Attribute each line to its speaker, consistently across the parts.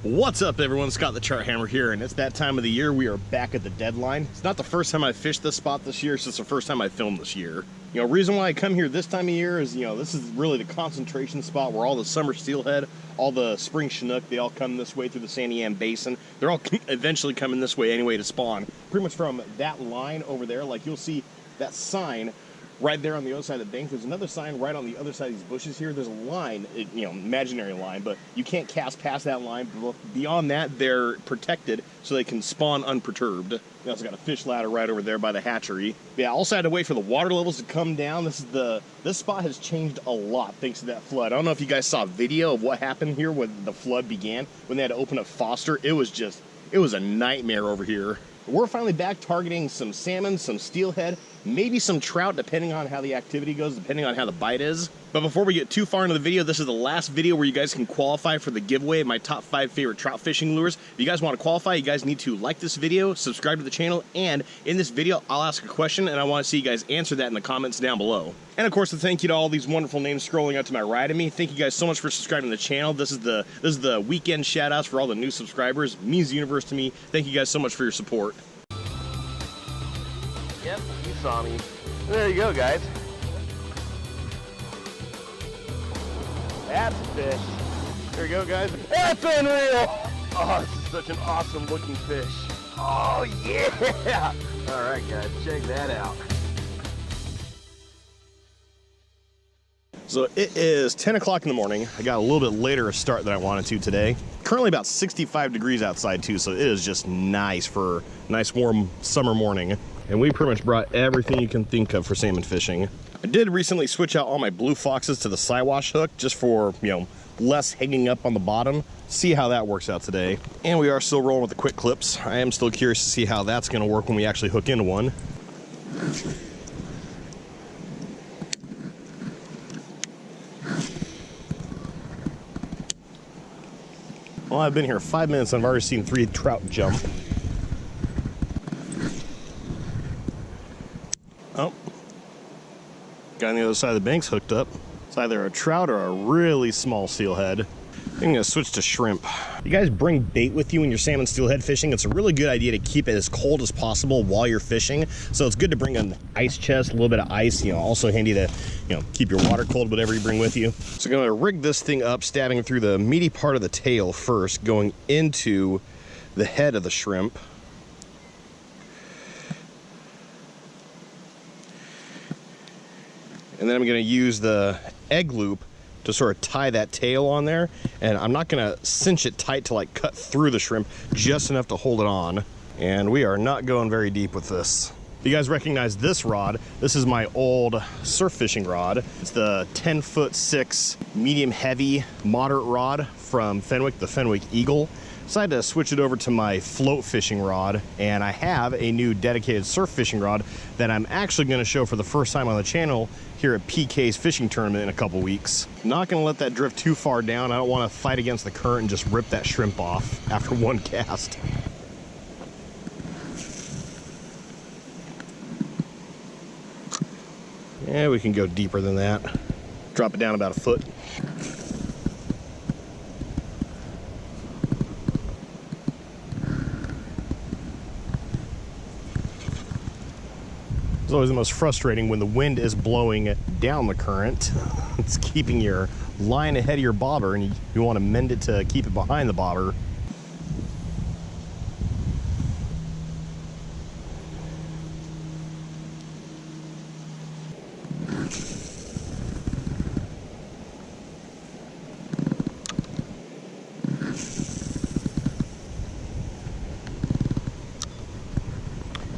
Speaker 1: What's up, everyone? Scott the TroutHammer here, and it's that time of the year. We are back at the deadline. It's not the first time I fished this spot this year, it's just the first time I filmed this year. Reason why I come here this time of year is, this is really the concentration spot where all the summer steelhead, all the spring chinook, they all come this way through the Santiam Basin. They're all eventually coming this way anyway to spawn. Pretty much from that line over there, like you'll see that sign right there on the other side of the bank. There's another sign right on the other side of these bushes here. There's a line, imaginary line, but you can't cast past that line. Beyond that, they're protected so they can spawn unperturbed. You also got a fish ladder right over there by the hatchery. Yeah, also had to wait for the water levels to come down. This spot has changed a lot thanks to that flood. I don't know if you guys saw a video of what happened here when the flood began, when they had to open up Foster. It was a nightmare over here. We're finally back targeting some salmon, some steelhead, maybe some trout, depending on how the activity goes, depending on how the bite is. But before we get too far into the video, this is the last video where you guys can qualify for the giveaway of my top 5 favorite trout fishing lures. If you guys want to qualify, you guys need to like this video, subscribe to the channel, and in this video, I'll ask a question, and I want to see you guys answer that in the comments down below. And of course, a thank you to all these wonderful names scrolling up to my right of me. Thank you guys so much for subscribing to the channel. This is the weekend shout outs for all the new subscribers. It means the universe to me. Thank you guys so much for your support. Yep, you saw me. There you go, guys. That's a fish. There you go, guys. That's unreal. Oh, this is such an awesome looking fish. Oh, yeah. All right, guys, check that out. So it is 10 o'clock in the morning. I got a little bit later a start than I wanted to today. Currently about 65 degrees outside too, so it is just nice for a nice warm summer morning. And we pretty much brought everything you can think of for salmon fishing. I did recently switch out all my blue foxes to the sidewash hook just for, less hanging up on the bottom. See how that works out today. And we are still rolling with the quick clips. I am still curious to see how that's gonna work when we actually hook into one. Well, I've been here 5 minutes and I've already seen 3 trout jump. Oh, guy on the other side of the bank's hooked up. It's either a trout or a really small steelhead. I'm gonna switch to shrimp. You guys bring bait with you when you're salmon steelhead fishing. It's a really good idea to keep it as cold as possible while you're fishing. So it's good to bring an ice chest, a little bit of ice, also handy to, keep your water cold, whatever you bring with you. So I'm gonna rig this thing up, stabbing through the meaty part of the tail first, going into the head of the shrimp. And then I'm gonna use the egg loop to sort of tie that tail on there. And I'm not gonna cinch it tight to like cut through the shrimp, just enough to hold it on. And we are not going very deep with this. You guys recognize this rod. This is my old surf fishing rod. It's the 10'6" medium heavy moderate rod from Fenwick, the Fenwick Eagle. Decided to switch it over to my float fishing rod, and I have a new dedicated surf fishing rod that I'm actually going to show for the first time on the channel here at PK's fishing tournament in a couple weeks. Not going to let that drift too far down. I don't want to fight against the current and just rip that shrimp off after one cast. Yeah, we can go deeper than that. Drop it down about a foot. It's always the most frustrating when the wind is blowing down the current. It's keeping your line ahead of your bobber, and you want to mend it to keep it behind the bobber.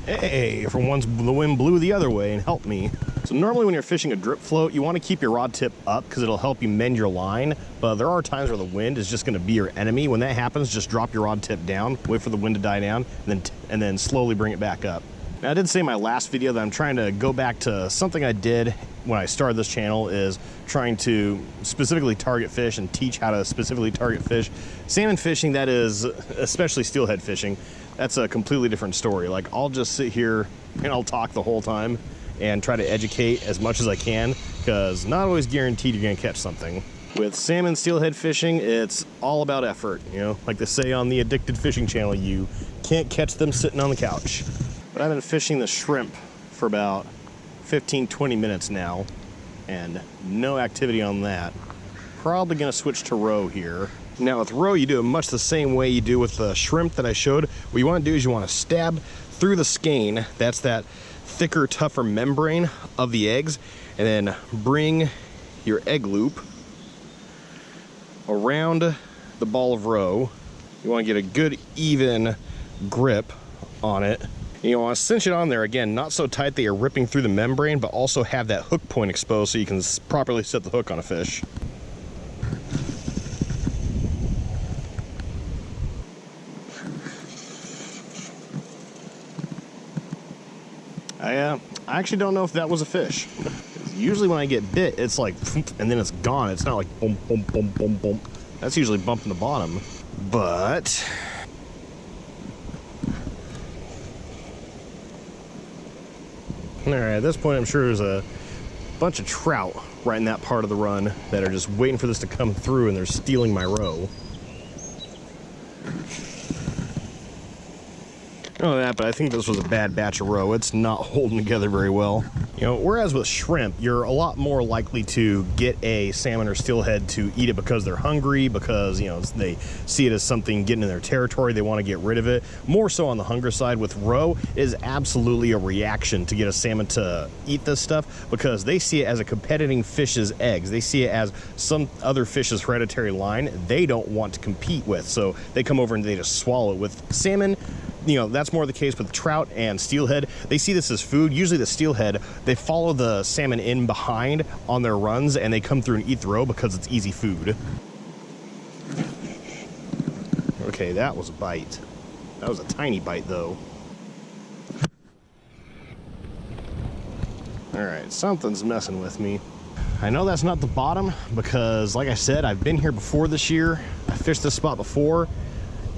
Speaker 1: Hey, for once the wind blew the other way and helped me. So normally when you're fishing a drip float, you want to keep your rod tip up because it'll help you mend your line. But there are times where the wind is just going to be your enemy. When that happens, just drop your rod tip down, wait for the wind to die down, and then slowly bring it back up. Now, I did say in my last video that I'm trying to go back to something I did when I started this channel, is trying to specifically target fish and teach how to specifically target fish. Salmon fishing, that is, especially steelhead fishing, that's a completely different story. Like, I'll just sit here and I'll talk the whole time and try to educate as much as I can, because not always guaranteed you're gonna catch something. With salmon steelhead fishing, it's all about effort. You know, like they say on the Addicted Fishing channel, you can't catch them sitting on the couch. But I've been fishing the shrimp for about 15-20 minutes now, and no activity on that. Probably gonna switch to roe here. Now with roe, you do it much the same way you do with the shrimp that I showed. What you want to do is you want to stab through the skein, that's that thicker, tougher membrane of the eggs, and then bring your egg loop around the ball of roe. You want to get a good even grip on it. And you want to cinch it on there, again, not so tight that you're ripping through the membrane, but also have that hook point exposed so you can properly set the hook on a fish. I actually don't know if that was a fish. Usually when I get bit, it's like, and then it's gone. It's not like boom, boom, boom, boom, boom. That's usually bumping the bottom. But all right, at this point, I'm sure there's a bunch of trout right in that part of the run that are just waiting for this to come through, and they're stealing my roe. Oh, that, but I think this was a bad batch of roe. It's not holding together very well. You know, whereas with shrimp, you're a lot more likely to get a salmon or steelhead to eat it because they're hungry, because, you know, they see it as something getting in their territory, they want to get rid of it. More so on the hunger side. With roe, it is absolutely a reaction to get a salmon to eat this stuff, because they see it as a competing fish's eggs. They see it as some other fish's hereditary line they don't want to compete with, so they come over and they just swallow it. With salmon, you know, that's more the case with trout and steelhead. They see this as food. Usually the steelhead, they follow the salmon in behind on their runs, and they come through and eat the roe because it's easy food. Okay, that was a bite. That was a tiny bite, though. All right, something's messing with me. I know that's not the bottom because, like I said, I've been here before this year. I fished this spot before,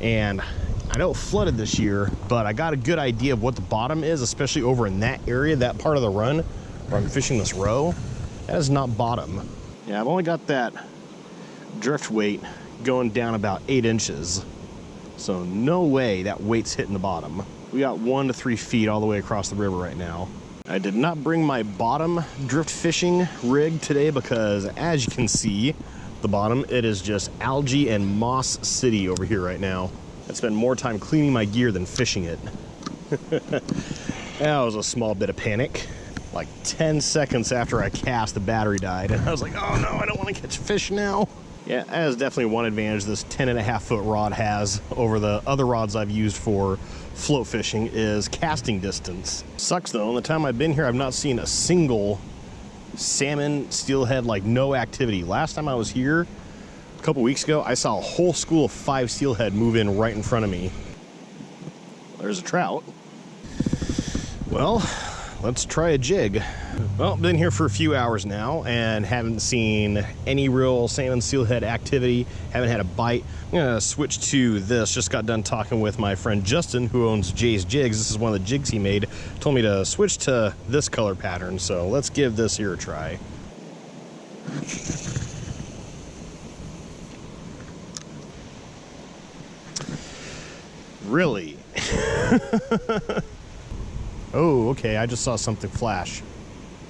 Speaker 1: and I know it flooded this year, but I got a good idea of what the bottom is, especially over in that area, that part of the run where I'm fishing this roe. That is not bottom. Yeah, I've only got that drift weight going down about 8 inches. So no way that weight's hitting the bottom. We got 1 to 3 feet all the way across the river right now. I did not bring my bottom drift fishing rig today because, as you can see, the bottom, it is just algae and moss city over here right now. I spend more time cleaning my gear than fishing it. That was a small bit of panic. Like 10 seconds after I cast, the battery died, and I was like, oh no, I don't want to catch fish now. Yeah, that is definitely one advantage this 10.5-foot rod has over the other rods I've used for float fishing, is casting distance. Sucks though, in the time I've been here, I've not seen a single salmon, steelhead, like no activity. Last time I was here, a couple weeks ago, I saw a whole school of 5 steelhead move in right in front of me. There's a trout. Well, let's try a jig. Well, been here for a few hours now and haven't seen any real salmon steelhead activity. Haven't had a bite. I'm gonna switch to this. Just got done talking with my friend Justin, who owns Jay's Jigs. This is one of the jigs he made. Told me to switch to this color pattern, so let's give this here a try. Really? Oh, okay, I just saw something flash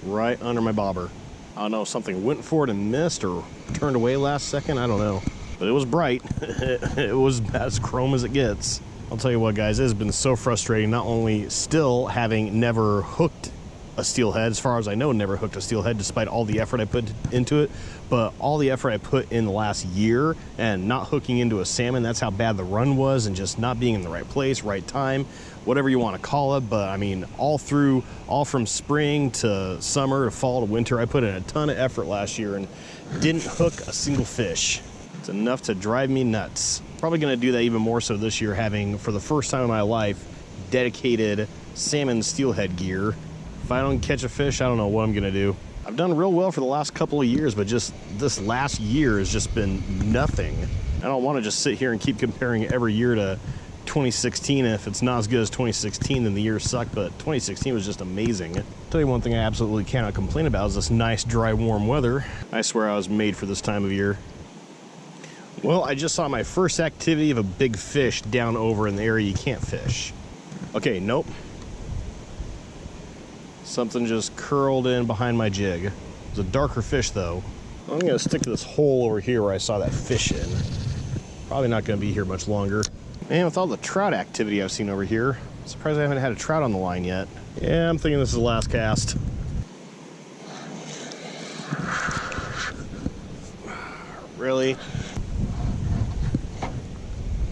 Speaker 1: right under my bobber. I don't know if something went for it and missed or turned away last second, I don't know. But it was bright. It was as chrome as it gets. I'll tell you what, guys, it has been so frustrating, not only still having never hooked a steelhead, as far as I know, never hooked a steelhead despite all the effort I put into it, but all the effort I put in the last year and not hooking into a salmon. That's how bad the run was, and just not being in the right place, right time, whatever you want to call it. But I mean, all from spring to summer to fall to winter, I put in a ton of effort last year and didn't hook a single fish. It's enough to drive me nuts. Probably going to do that even more so this year, having, for the first time in my life, dedicated salmon steelhead gear. If I don't catch a fish, I don't know what I'm gonna do. I've done real well for the last couple of years, but just this last year has just been nothing. I don't want to just sit here and keep comparing every year to 2016. And if it's not as good as 2016, then the year sucked, but 2016 was just amazing. Tell you one thing I absolutely cannot complain about is this nice, dry, warm weather. I swear I was made for this time of year. Well, I just saw my first activity of a big fish down over in the area you can't fish. Okay, nope. Something just curled in behind my jig. It's a darker fish though. I'm gonna stick to this hole over here where I saw that fish in. Probably not gonna be here much longer. Man, with all the trout activity I've seen over here, I'm surprised I haven't had a trout on the line yet. Yeah, I'm thinking this is the last cast. Really?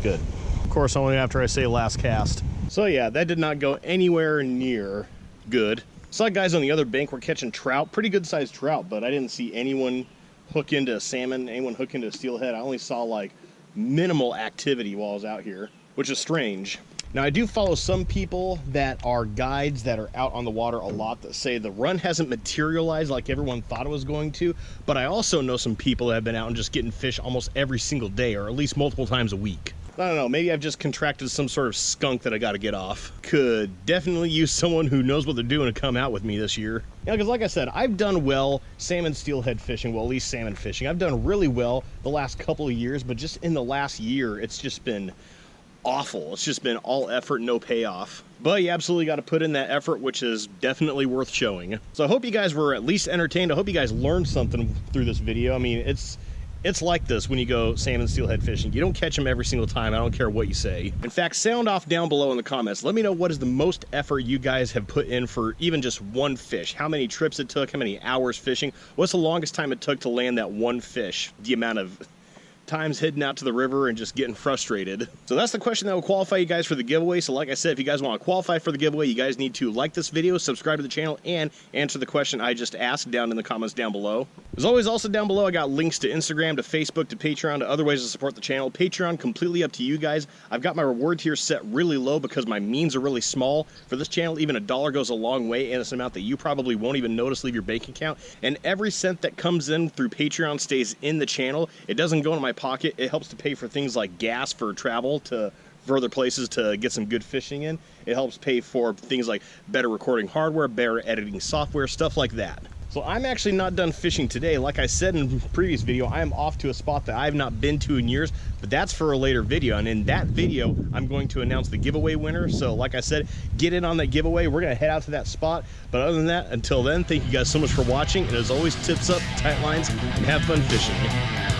Speaker 1: Good. Of course, only after I say last cast. So yeah, that did not go anywhere near good. Saw guys on the other bank were catching trout, pretty good sized trout, but I didn't see anyone hook into a salmon, anyone hook into a steelhead. I only saw like minimal activity while I was out here, which is strange. Now I do follow some people that are guides that are out on the water a lot that say the run hasn't materialized like everyone thought it was going to, but I also know some people that have been out and just getting fish almost every single day or at least multiple times a week. I don't know, maybe I've just contracted some sort of skunk that I gotta get off. Could definitely use someone who knows what they're doing to come out with me this year. Yeah, because like I said, I've done well salmon steelhead fishing, well at least salmon fishing. I've done really well the last couple of years, but just in the last year, it's just been awful. It's just been all effort, no payoff. But you absolutely got to put in that effort, which is definitely worth showing. So I hope you guys were at least entertained. I hope you guys learned something through this video. I mean, it's like this when you go salmon steelhead fishing. You don't catch them every single time. I don't care what you say. In fact, sound off down below in the comments. Let me know what is the most effort you guys have put in for even just one fish. How many trips it took, how many hours fishing. What's the longest time it took to land that one fish? The amount of times heading out to the river and just getting frustrated. So that's the question that will qualify you guys for the giveaway. So like I said, if you guys want to qualify for the giveaway, you guys need to like this video, subscribe to the channel, and answer the question I just asked down in the comments down below. As always, also down below, I got links to Instagram, to Facebook, to Patreon, to other ways to support the channel. Patreon, completely up to you guys. I've got my reward tier set really low because my means are really small. For this channel, even $1 goes a long way, and it's an amount that you probably won't even notice leave your bank account. And every cent that comes in through Patreon stays in the channel. It doesn't go in my pocket. It helps to pay for things like gas for travel to further places to get some good fishing in. It helps pay for things like better recording hardware, better editing software, stuff like that. So I'm actually not done fishing today. Like I said in the previous video, I am off to a spot that I have not been to in years, but that's for a later video. And in that video, I'm going to announce the giveaway winner. So like I said, get in on that giveaway. We're gonna head out to that spot. But other than that, until then, thank you guys so much for watching. And as always, tips up, tight lines, and have fun fishing.